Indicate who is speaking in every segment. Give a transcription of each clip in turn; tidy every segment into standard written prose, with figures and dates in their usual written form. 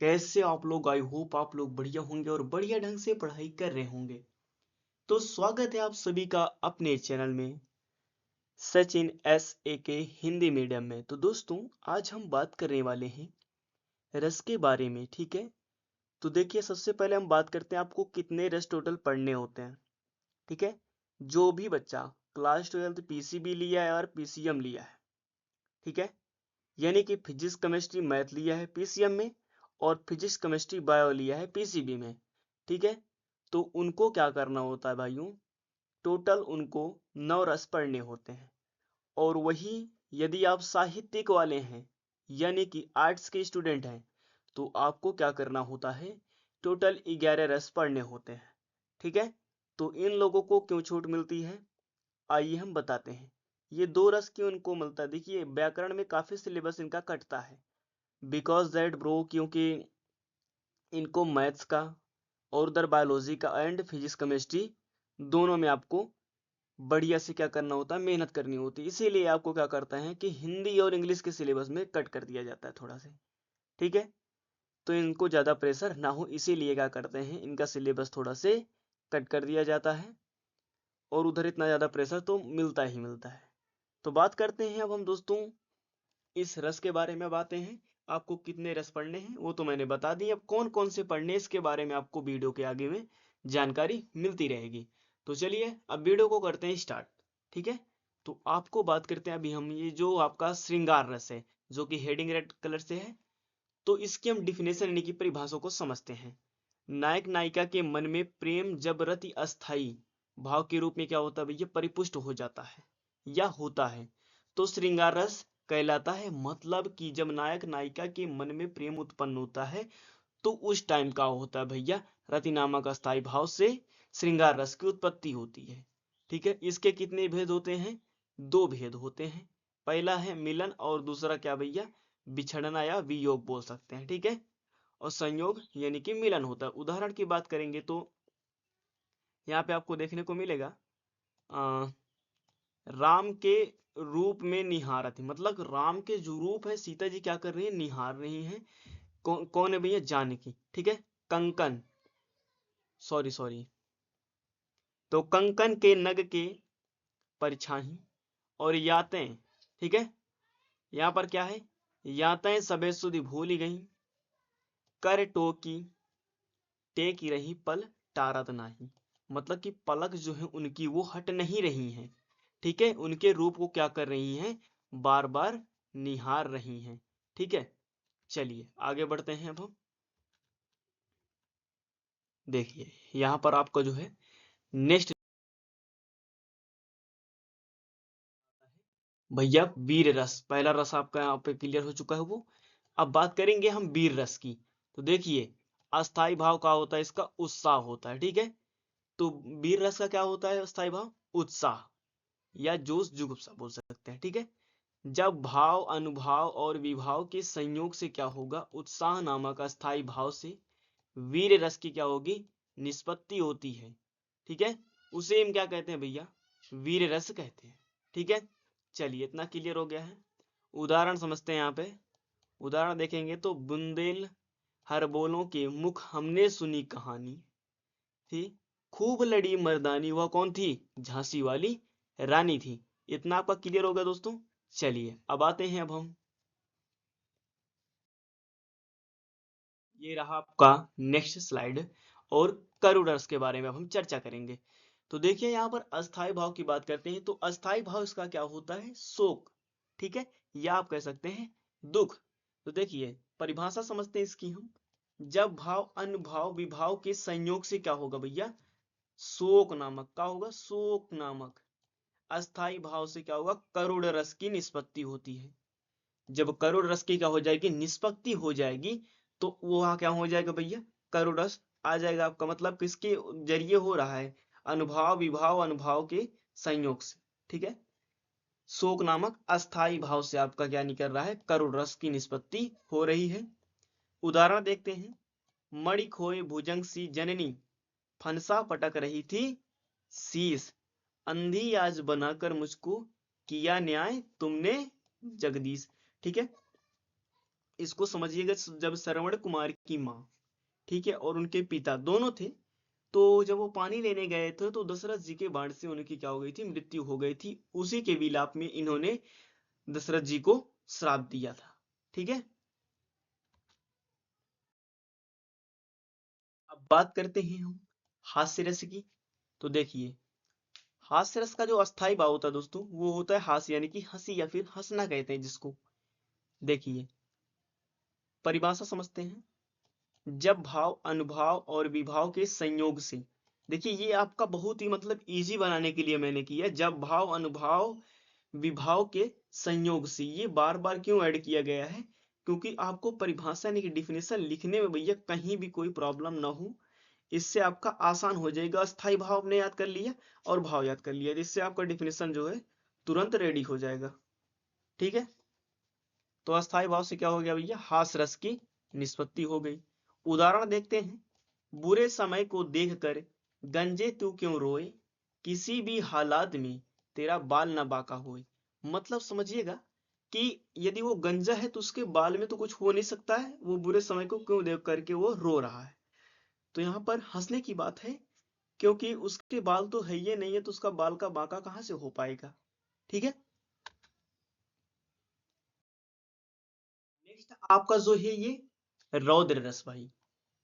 Speaker 1: कैसे आप लोग? आई होप आप लोग बढ़िया होंगे और बढ़िया ढंग से पढ़ाई कर रहे होंगे। तो स्वागत है आप सभी का अपने चैनल में सचिन SAK हिंदी मीडियम में। तो दोस्तों, आज हम बात करने वाले हैं रस के बारे में, ठीक है। तो देखिए, सबसे पहले हम बात करते हैं आपको कितने रस टोटल पढ़ने होते हैं, ठीक है। जो भी बच्चा क्लास 12 PCB लिया है और PCM लिया है, ठीक है, यानी कि फिजिक्स केमिस्ट्री मैथ लिया है PCM में और फिजिक्स केमिस्ट्री बायो लिया है PCB में, ठीक है। तो उनको क्या करना होता है भाइयों? टोटल उनको 9 रस पढ़ने होते हैं। और वही यदि आप साहित्यिक वाले हैं यानी कि आर्ट्स के स्टूडेंट हैं तो आपको क्या करना होता है? टोटल 11 रस पढ़ने होते हैं, ठीक है। तो इन लोगों को क्यों छूट मिलती है, आइए हम बताते हैं। ये 2 रस क्यों इनको मिलता है? देखिए, व्याकरण में काफी सिलेबस इनका कटता है। बिकॉज दैट ब्रो, क्योंकि इनको मैथ्स का और उधर बायोलॉजी का एंड फिजिक्स केमिस्ट्री दोनों में आपको बढ़िया से क्या करना होता है? मेहनत करनी होती है। इसीलिए आपको क्या करता है कि हिंदी और इंग्लिश के सिलेबस में कट कर दिया जाता है थोड़ा से, ठीक है। तो इनको ज़्यादा प्रेशर ना हो इसीलिए क्या करते हैं, इनका सिलेबस थोड़ा से कट कर दिया जाता है और उधर इतना ज़्यादा प्रेशर तो मिलता ही मिलता है। तो बात करते हैं अब हम दोस्तों इस रस के बारे में। बातें हैं आपको कितने रस पढ़ने हैं वो तो मैंने बता दी। अब कौन कौन से पढ़ने इसके बारे में आपको वीडियो के आगे में जानकारी मिलती रहेगी। तो चलिए अब वीडियो को करते हैं स्टार्ट, ठीक है। तो आपको बात करते हैं अभी हम ये जो आपका श्रृंगार रस है जो कि हेडिंग रेड कलर से है। तो इसकी हम डिफिनेशन यानी कि परिभाषा को समझते हैं। नायक नायिका के मन में प्रेम जब रति अस्थाई भाव के रूप में क्या होता है भैया? परिपुष्ट हो जाता है या होता है तो श्रृंगार रस कहलाता है। मतलब कि जब नायक नायिका के मन में प्रेम उत्पन्न होता है तो उस टाइम का होता है भैया? रति नामक अस्थाई भाव से श्रृंगार रस की उत्पत्ति होती है, ठीक है। इसके कितने भेद होते हैं? 2 भेद होते हैं। पहला है मिलन और दूसरा क्या भैया? बिछड़ना या वियोग बोल सकते हैं, ठीक है। और संयोग यानी कि मिलन होता है। उदाहरण की बात करेंगे तो यहाँ पे आपको देखने को मिलेगा राम के रूप में निहारत है। मतलब राम के जो रूप है सीता जी क्या कर रही है? निहार रही हैं। कौन है भैया? जानकी, ठीक है। कंकन, सॉरी सॉरी, तो कंकन के नग के परछाई और यातें, ठीक है। यहाँ पर क्या है? यातें सबे सुधि भूली गई, कर टोकी टेकी रही पल टारत नाही। मतलब कि पलक जो है उनकी वो हट नहीं रही हैं, ठीक है। उनके रूप को क्या कर रही हैं? बार बार निहार रही हैं, ठीक है। चलिए आगे बढ़ते हैं। अब हम देखिए यहाँ पर आपका जो है नेक्स्ट भैया वीर रस। पहला रस आपका यहाँ पे क्लियर हो चुका है वो। अब बात करेंगे हम वीर रस की। तो देखिए, अस्थाई भाव का होता है इसका उत्साह होता है, ठीक है। तो वीर रस का क्या होता है? अस्थाई भाव उत्साह या जोश जुगुप्सा बोल सकते हैं, ठीक है। जब भाव अनुभाव और विभाव के संयोग से क्या होगा? उत्साह नामक अस्थाई भाव से वीर रस की क्या होगी? निष्पत्ति होती है, ठीक है। उसे हम क्या कहते हैं भैया? वीर रस कहते हैं, ठीक है। चलिए इतना क्लियर हो गया है। उदाहरण समझते हैं यहाँ पे। उदाहरण देखेंगे तो बुंदेल हर बोलों के मुख हमने सुनी कहानी थी, खूब लड़ी मर्दानी। वह कौन थी? झांसी वाली रानी थी। इतना आपका क्लियर हो गया दोस्तों। चलिए अब आते हैं अब हम, ये रहा आपका नेक्स्ट स्लाइड और करूडर्स के बारे में अब हम चर्चा करेंगे। तो देखिए यहाँ पर अस्थाई भाव की बात करते हैं तो अस्थाई भाव इसका क्या होता है? शोक, ठीक है, या आप कह सकते हैं दुख। तो देखिए परिभाषा समझते हैं इसकी हम। जब भाव अनुभाव विभाव के संयोग से क्या होगा भैया? शोक नामक क्या होगा? शोक नामक अस्थाई भाव से क्या होगा? करुण रस की निष्पत्ति होती है। जब करुण रस की क्या हो जाएगी? निष्पत्ति हो जाएगी तो वह क्या हो जाएगा भैया? करुण रस आ जाएगा आपका। मतलब किसके जरिए हो रहा है? अनुभाव विभाव अनुभाव के संयोग से, ठीक है। शोक नामक अस्थाई भाव से आपका क्या निकल रहा है? करुण रस की निष्पत्ति हो रही है। उदाहरण देखते हैं। मणि खोए भुजंग सी जननी, फनसा पटक रही थी शीश, अंधी आज बनाकर मुझको किया न्याय तुमने जगदीश, ठीक है। इसको समझिएगा, जब श्रवण कुमार की माँ, ठीक है, और उनके पिता दोनों थे, तो जब वो पानी लेने गए थे तो दशरथ जी के बाण से उनकी क्या हो गई थी, मृत्यु हो गई थी। उसी के विलाप में इन्होंने दशरथ जी को श्राप दिया था। ठीक है, अब बात करते हैं हम हास्य रस की। तो देखिए, हास्य रस का जो अस्थाई भाव होता है दोस्तों, वो होता है हास्य, यानी कि हंसी या फिर हंसना कहते हैं जिसको। देखिए, परिभाषा समझते हैं। जब भाव, अनुभाव और विभाव के संयोग से, देखिए ये आपका बहुत ही मतलब इजी बनाने के लिए मैंने किया। जब भाव, अनुभाव, विभाव के संयोग से, ये बार बार क्यों ऐड किया गया है, क्योंकि आपको परिभाषा यानी कि डिफिनेशन लिखने में भैया कहीं भी कोई प्रॉब्लम ना हो। इससे आपका आसान हो जाएगा। अस्थाई भाव आपने याद कर लिया और भाव याद कर लिया, इससे आपका डिफिनेशन जो है तुरंत रेडी हो जाएगा। ठीक है, तो अस्थाई भाव से क्या हो गया भैया, हास रस की निष्पत्ति हो गई। उदाहरण देखते हैं। बुरे समय को देखकर गंजे तू क्यों रोए, किसी भी हालात में तेरा बाल न बाका होए। मतलब समझिएगा कि यदि वो गंजा है तो उसके बाल में तो कुछ हो नहीं सकता है, वो बुरे समय को क्यों देख करके वो रो रहा है। तो यहाँ पर हंसने की बात है, क्योंकि उसके बाल तो है ही नहीं है, तो उसका बाल का बांका कहाँ से हो पाएगा। ठीक है, नेक्स्ट आपका जो है ये रौद्र रस भाई,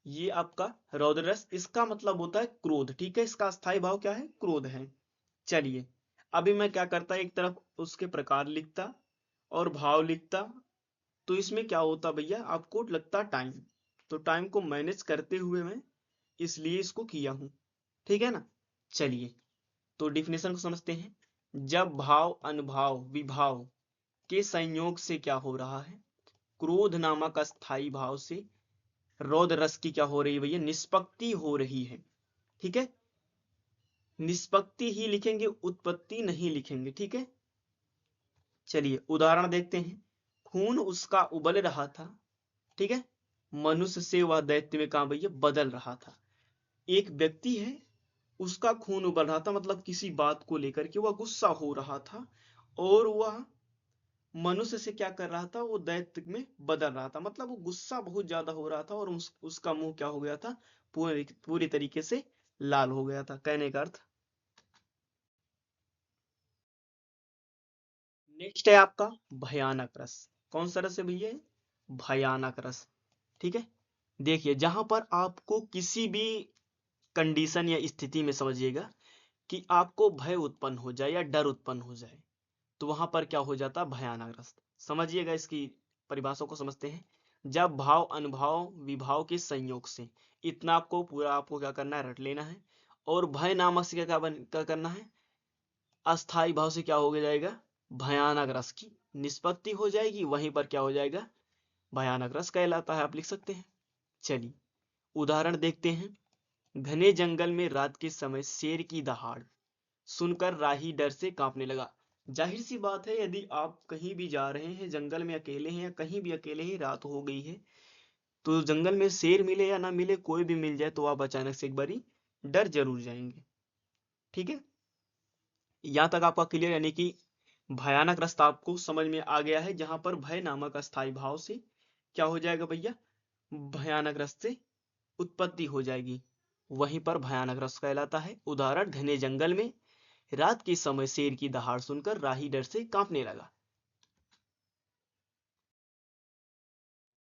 Speaker 1: ये आपका रौद्र रस, इसका मतलब होता है क्रोध। ठीक है, इसका स्थायी भाव क्या है, क्रोध है। चलिए, अभी मैं क्या करता, एक तरफ उसके प्रकार लिखता और भाव लिखता, तो इसमें क्या होता भैया, आपको लगता टाइम, तो टाइम को मैनेज करते हुए मैं इसलिए इसको किया हूं। ठीक है ना। चलिए, तो डिफिनेशन को समझते हैं। जब भाव, अनुभाव, विभाव के संयोग से क्या हो रहा है, क्रोध नामक अस्थाई भाव से रौद्र रस की क्या हो रही है भैया, निष्पत्ति हो रही है। ठीक है, निष्पत्ति ही लिखेंगे, उत्पत्ति नहीं लिखेंगे। ठीक है, चलिए उदाहरण देखते हैं। खून उसका उबल रहा था, ठीक है, मनुष्य से वह दैत्य में कहा भैया बदल रहा था। एक व्यक्ति है, उसका खून उबल रहा था, मतलब किसी बात को लेकर के वह गुस्सा हो रहा था, और वह मनुष्य से क्या कर रहा था, वो दैत्य में बदल रहा था। मतलब वो गुस्सा बहुत ज्यादा हो रहा था और उसका मुंह क्या हो गया था, पूरी तरीके से लाल हो गया था। कहने का अर्थ। नेक्स्ट है आपका भयानक रस। कौन सा रस है भैया, भयानक रस। ठीक है, देखिए जहां पर आपको किसी भी कंडीशन या स्थिति में समझिएगा कि आपको भय उत्पन्न हो जाए या डर उत्पन्न हो जाए, तो वहां पर क्या हो जाता है, भयानक रस। समझिएगा, इसकी परिभाषा को समझते हैं। जब भाव, अनुभाव, विभाव के संयोग से, इतना आपको पूरा आपको क्या करना है, रट लेना है। और भय नामक से क्या करना है, अस्थाई भाव से क्या हो जाएगा, भयानक रस की निष्पत्ति हो जाएगी, वहीं पर क्या हो जाएगा, भयानक रस कहलाता है, आप लिख सकते हैं। चलिए उदाहरण देखते हैं। घने जंगल में रात के समय शेर की दहाड़ सुनकर राही डर से कांपने लगा। जाहिर सी बात है, यदि आप कहीं भी जा रहे हैं, जंगल में अकेले हैं या कहीं भी अकेले हैं, रात हो गई है, तो जंगल में शेर मिले या ना मिले, कोई भी मिल जाए, तो आप अचानक से एक बारी डर जरूर जाएंगे। ठीक है, यहां तक आपका क्लियर, यानी कि भयानक रास्ता आपको समझ में आ गया है, जहां पर भय नामक अस्थाई भाव से क्या हो जाएगा भैया, भयानक रस से उत्पत्ति हो जाएगी, वहीं पर भयानक रस कहलाता है। उदाहरण, घने जंगल में रात के समय शेर की दहाड़ सुनकर राही डर से कांपने लगा।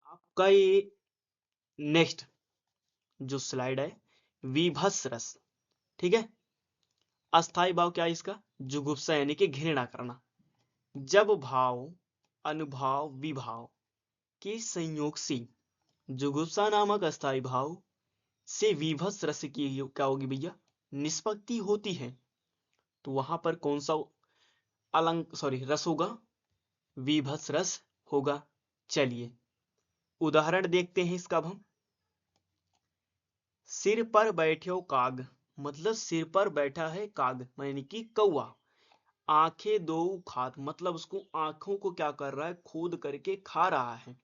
Speaker 1: आपका ये नेक्स्ट जो स्लाइड है, विभत्स रस। ठीक है, अस्थाई भाव क्या है इसका, जुगुप्सा यानी कि घृणा करना। जब भाव, अनुभाव, विभाव के संयोग से जुगुप्सा नामक अस्थाई भाव से विभत्स रस की क्या होगी भैया, निष्पत्ति होती है, तो वहां पर कौन सा रस होगा, विभत्स रस होगा। चलिए उदाहरण देखते हैं इसका। अब हम, सिर पर बैठो काग, मतलब सिर पर बैठा है काग यानी कि कौवा। आंखें दो खात, मतलब उसको आंखों को क्या कर रहा है, खोद करके खा रहा है।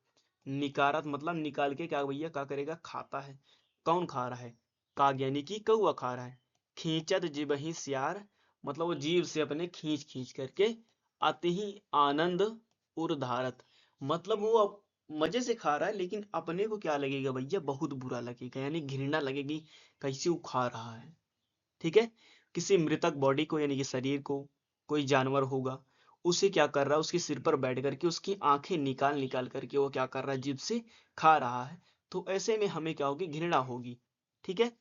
Speaker 1: निकारत मतलब निकाल के क्या भैया क्या करेगा, खाता है। कौन खा रहा है, काग यानी कि कौवा खा रहा है। खींचत जिबहि सियार, मतलब वो जीभ से अपने खींच खींच करके, अति ही आनंद उर्धारत, मतलब वो मजे से खा रहा है, लेकिन अपने को क्या लगेगा भैया, बहुत बुरा लगेगा, यानी घृणा लगेगी, कैसे वो खा रहा है। ठीक है। किसी मृतक बॉडी को यानी कि शरीर को, कोई जानवर होगा, उसे क्या कर रहा है, उसके सिर पर बैठ करके उसकी आंखें निकाल निकाल करके वो क्या कर रहा है, जीभ से खा रहा है। तो ऐसे में हमें क्या होगी, घृणा होगी। ठीक है।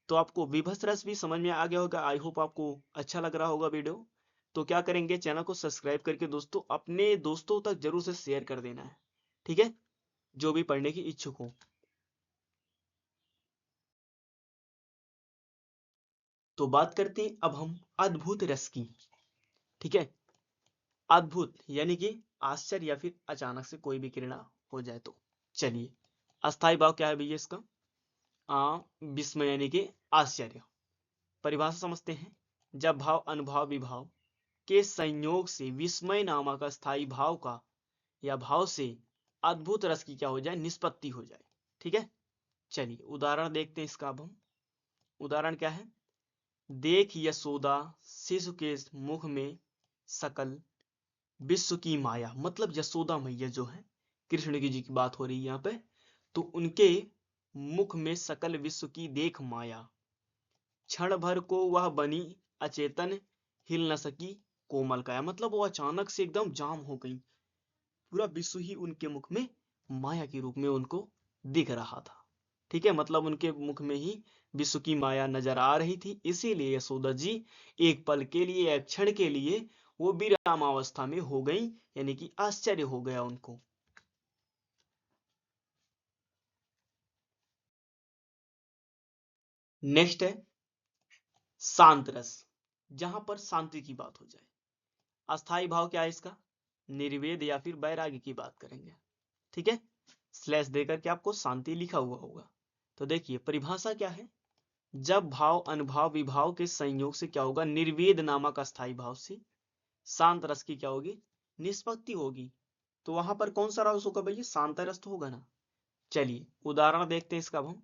Speaker 1: तो आपको विभत्स रस भी समझ में आ गया होगा। आई होप आपको अच्छा लग रहा होगा वीडियो। तो क्या करेंगे, चैनल को सब्सक्राइब करके दोस्तों अपने दोस्तों तक जरूर से शेयर कर देना है। ठीक है, जो भी पढ़ने की इच्छुक हो। तो बात करते हैं अब हम अद्भुत रस की। ठीक है। अद्भुत यानी कि आश्चर्य या फिर अचानक से कोई भी घृणा हो जाए तो। चलिए, अस्थाई भाव क्या है भैया इसका, विस्मय यानी कि आश्चर्य। परिभाषा समझते हैं। जब भाव अनुभाव विभाव के संयोग से विस्मय नामक अस्थाई भाव का या भाव से अद्भुत रस की क्या हो जाए, निष्पत्ति हो जाए। ठीक है। चलिए उदाहरण देखते हैं इसका। अब हम उदाहरण क्या है, देख यशोदा शिशु के मुख में सकल विश्व की माया, मतलब यशोदा मैया जो है, कृष्ण की जी की बात हो रही है यहाँ पे, तो उनके मुख में सकल विश्व की देख माया, क्षण भर को वह बनी अचेतन, हिल न सकी कोमल काया, मतलब वो अचानक से एकदम जाम हो गई, पूरा विश्व ही उनके मुख में माया के रूप में उनको दिख रहा था। ठीक है, मतलब उनके मुख में ही विश्व की माया नजर आ रही थी, इसीलिए यशोदा जी एक पल के लिए, एक क्षण के लिए वो विरामावस्था में हो गई, यानी कि आश्चर्य हो गया उनको। नेक्स्ट है शांत रस, जहां पर शांति की बात हो जाए। अस्थाई भाव क्या है इसका, निर्वेद या फिर वैराग्य की बात करेंगे। ठीक है, स्लैश देकर के आपको शांति लिखा हुआ होगा। तो देखिए परिभाषा क्या है, जब भाव अनुभाव विभाव के संयोग से क्या होगा, निर्वेद नामक अस्थाई भाव से शांत रस की क्या होगी, निष्पत्ति होगी। तो वहां पर कौन सा रस होगा भैया, शांत रस तो होगा ना। चलिए उदाहरण देखते हैं इसका। अब हम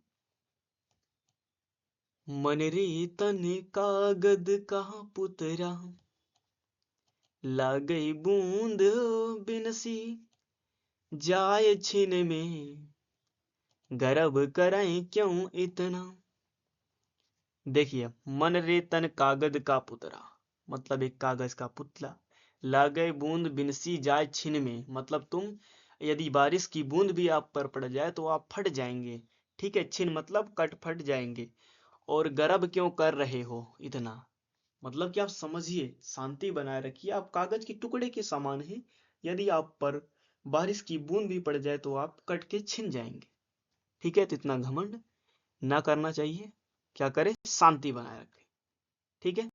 Speaker 1: मन रे तन कागद कहाँ पुतरा, गई बूंद बिनसी, जाए छिन में गर्भ कराए क्यों इतना। देखिए, मन रे तन कागज का पुतरा, मतलब एक कागज का पुतला, लागे बूंद बिनसी जाए छिन में, मतलब तुम यदि बारिश की बूंद भी आप पर पड़ जाए तो आप फट जाएंगे। ठीक है, छिन मतलब कट फट जाएंगे। और गर्भ क्यों कर रहे हो इतना, मतलब कि आप समझिए, शांति बनाए रखिए, आप कागज के टुकड़े के समान हैं, यदि आप पर बारिश की बूंद भी पड़ जाए तो आप कट के छिन जाएंगे। ठीक है, तो इतना घमंड ना करना चाहिए, क्या करें, शांति बनाए रखें। ठीक है।